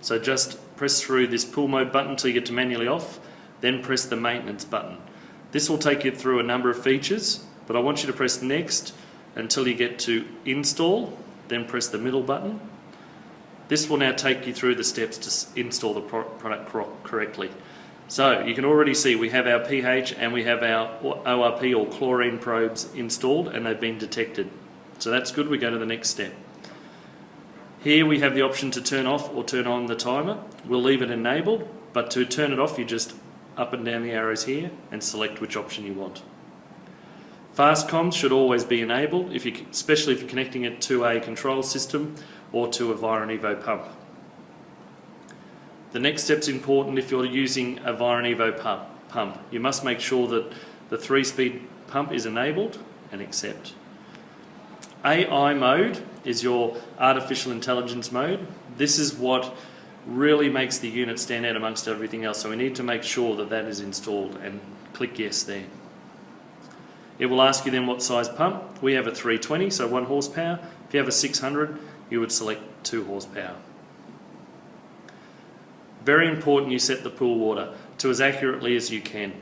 So just press through this pool mode button until you get to manually off, then press the maintenance button. This will take you through a number of features, but I want you to press next until you get to install, then press the middle button. This will now take you through the steps to install the product correctly. So you can already see we have our pH and we have our ORP or chlorine probes installed, and they've been detected. So that's good. We go to the next step. Here we have the option to turn off or turn on the timer. We'll leave it enabled, but to turn it off you just up and down the arrows here and select which option you want. Fast comms should always be enabled, especially if you're connecting it to a control system or to a Viron Evo pump. The next step's important if you're using a Viron Evo pump. You must make sure that the 3-speed pump is enabled and accept. AI mode is your artificial intelligence mode. This is what really makes the unit stand out amongst everything else, so we need to make sure that that is installed, and click yes there. It will ask you then what size pump. We have a 320, so 1 horsepower. If you have a 600, you would select 2 horsepower. Very important you set the pool water to as accurately as you can.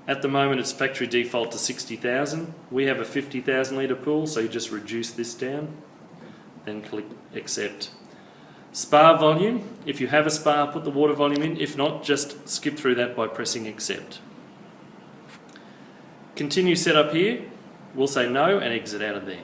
At the moment it's factory default to 60,000. We have a 50,000 litre pool, so you just reduce this down, then click accept. Spa volume, if you have a spa, put the water volume in. If not, just skip through that by pressing accept. Continue setup here, we'll say no and exit out of there.